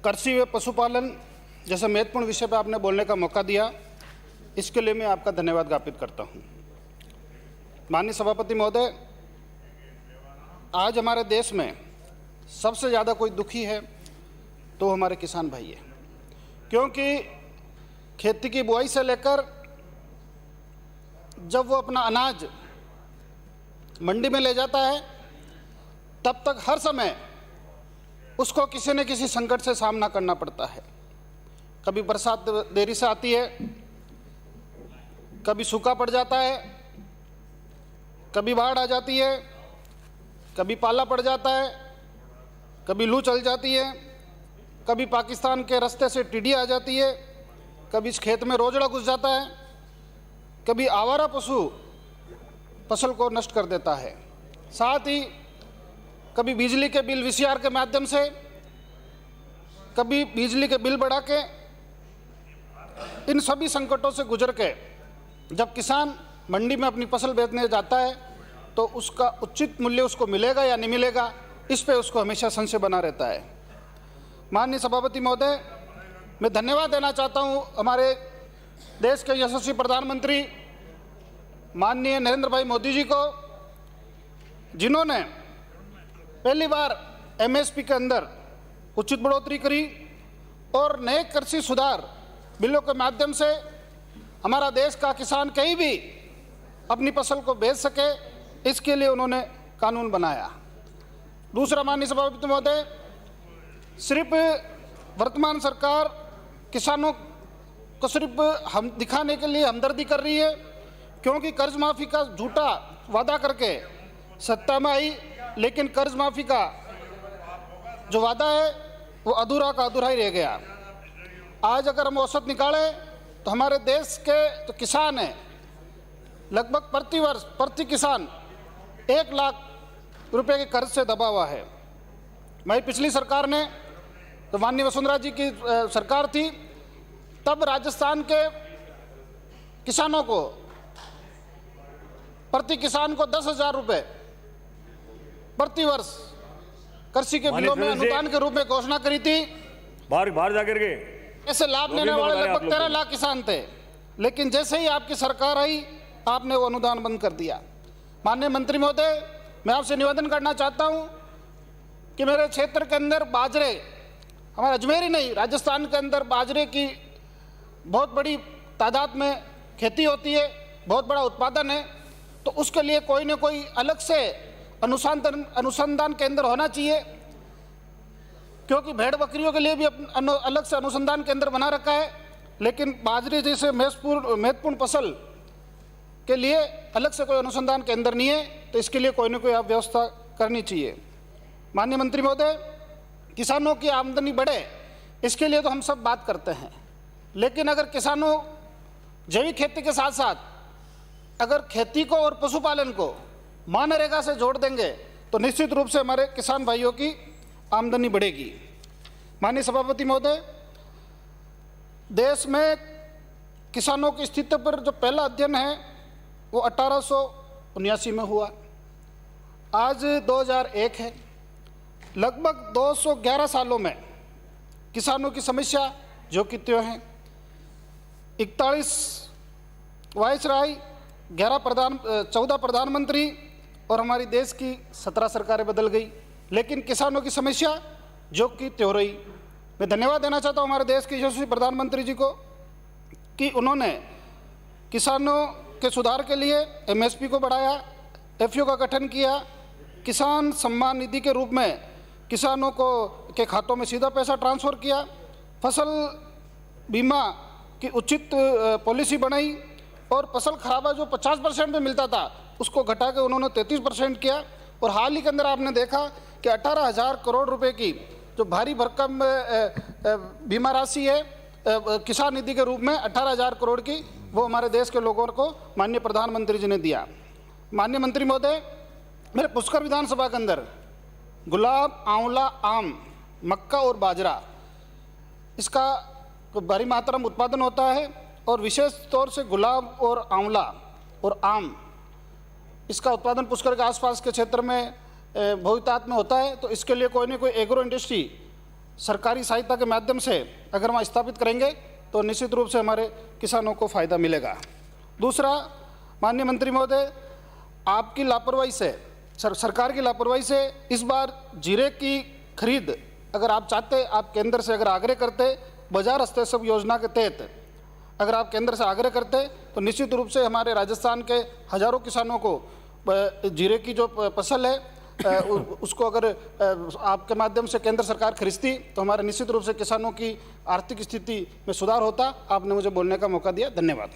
कृषि व पशुपालन जैसे महत्वपूर्ण विषय पर आपने बोलने का मौका दिया, इसके लिए मैं आपका धन्यवाद ज्ञापित करता हूँ। माननीय सभापति महोदय, आज हमारे देश में सबसे ज़्यादा कोई दुखी है तो हमारे किसान भाई है, क्योंकि खेती की बुआई से लेकर जब वो अपना अनाज मंडी में ले जाता है तब तक हर समय उसको किसी न किसी संकट से सामना करना पड़ता है। कभी बरसात देरी से आती है, कभी सूखा पड़ जाता है, कभी बाढ़ आ जाती है, कभी पाला पड़ जाता है, कभी लू चल जाती है, कभी पाकिस्तान के रास्ते से टिड्डी आ जाती है, कभी इस खेत में रोजड़ा घुस जाता है, कभी आवारा पशु फसल को नष्ट कर देता है। साथ ही कभी बिजली के बिल वीसीआर के माध्यम से, कभी बिजली के बिल बढ़ा के, इन सभी संकटों से गुजर के जब किसान मंडी में अपनी फसल बेचने जाता है तो उसका उचित मूल्य उसको मिलेगा या नहीं मिलेगा, इस पे उसको हमेशा संशय बना रहता है। माननीय सभापति महोदय, मैं धन्यवाद देना चाहता हूँ हमारे देश के यशस्वी प्रधानमंत्री माननीय नरेंद्र भाई मोदी जी को, जिन्होंने पहली बार एमएसपी के अंदर उचित बढ़ोतरी करी और नए कृषि सुधार बिलों के माध्यम से हमारा देश का किसान कहीं भी अपनी फसल को बेच सके, इसके लिए उन्होंने कानून बनाया। दूसरा, माननीय सभापति महोदय, सिर्फ वर्तमान सरकार किसानों को सिर्फ हम दिखाने के लिए हमदर्दी कर रही है, क्योंकि कर्ज माफ़ी का झूठा वादा करके सत्ता में आई, लेकिन कर्ज माफ़ी का जो वादा है वो अधूरा का अधूरा ही रह गया। आज अगर हम औसत निकालें तो हमारे देश के जो किसान हैं, लगभग प्रति वर्ष प्रति किसान 1 लाख रुपए के कर्ज से दबा हुआ है। मैं पिछली सरकार ने, तो माननीय वसुंधरा जी की सरकार थी, तब राजस्थान के किसानों को प्रति किसान को 10,000 रुपये प्रति वर्ष कृषि के बिलों में अनुदान के रूप में घोषणा करी थी। बाहर जाकर के ऐसे लाभ लेने वाले लगभग 13 लाख किसान थे, लेकिन जैसे ही आपकी सरकार आई आपने वो अनुदान बंद कर दिया। माननीय मंत्री महोदय, मैं आपसे निवेदन करना चाहता हूं कि मेरे क्षेत्र के अंदर बाजरे, हमारे अजमेर ही नहीं राजस्थान के अंदर बाजरे की बहुत बड़ी तादाद में खेती होती है, बहुत बड़ा उत्पादन है, तो उसके लिए कोई न कोई अलग से अनुसंधान केंद्र होना चाहिए, क्योंकि भेड़ बकरियों के लिए भी अलग से अनुसंधान केंद्र बना रखा है, लेकिन बाजरे जैसे महत्वपूर्ण फसल के लिए अलग से कोई अनुसंधान केंद्र नहीं है, तो इसके लिए कोई न कोई आप व्यवस्था करनी चाहिए। माननीय मंत्री महोदय, किसानों की आमदनी बढ़े इसके लिए तो हम सब बात करते हैं, लेकिन अगर किसानों जैविक खेती के साथ साथ अगर खेती को और पशुपालन को मनरेगा से जोड़ देंगे तो निश्चित रूप से हमारे किसान भाइयों की आमदनी बढ़ेगी। माननीय सभापति महोदय, देश में किसानों की स्थिति पर जो पहला अध्ययन है वो 1879 में हुआ, आज 2001 है। लगभग 211 सालों में किसानों की समस्या जो कि त्यों है। 41 वायसराय, 14 प्रधानमंत्री और हमारी देश की 17 सरकारें बदल गई, लेकिन किसानों की समस्या जो कि त्यों रही। मैं धन्यवाद देना चाहता हूँ हमारे देश के यशस्वी प्रधानमंत्री जी को कि उन्होंने किसानों के सुधार के लिए एमएसपी को बढ़ाया, एफपीओ का गठन किया, किसान सम्मान निधि के रूप में किसानों को के खातों में सीधा पैसा ट्रांसफ़र किया, फसल बीमा की उचित पॉलिसी बनाई और फसल खराबा जो 50% में मिलता था उसको घटा के उन्होंने 33% किया। और हाल ही के अंदर आपने देखा कि 18,000 करोड़ रुपए की जो भारी भरकम बीमा राशि है किसान निधि के रूप में 18,000 करोड़ की, वो हमारे देश के लोगों को माननीय प्रधानमंत्री जी ने दिया। माननीय मंत्री महोदय, मेरे पुष्कर विधानसभा के अंदर गुलाब, आंवला, आम, मक्का और बाजरा, इसका भारी मात्रा में उत्पादन होता है और विशेष तौर से गुलाब और आंवला और आम, इसका उत्पादन पुष्कर के आसपास के क्षेत्र में बहुतायत में होता है। तो इसके लिए कोई न कोई एग्रो इंडस्ट्री सरकारी सहायता के माध्यम से अगर वहाँ स्थापित करेंगे तो निश्चित रूप से हमारे किसानों को फ़ायदा मिलेगा। दूसरा, माननीय मंत्री महोदय, आपकी लापरवाही से, सरकार की लापरवाही से इस बार जीरे की खरीद अगर आप चाहते, आप केंद्र से अगर आग्रह करते, बाजार स्तर सब योजना के तहत अगर आप केंद्र से आग्रह करते तो निश्चित रूप से हमारे राजस्थान के हजारों किसानों को जीरे की जो फसल है उसको अगर आपके माध्यम से केंद्र सरकार खरीदती तो हमारे निश्चित रूप से किसानों की आर्थिक स्थिति में सुधार होता। आपने मुझे बोलने का मौका दिया, धन्यवाद।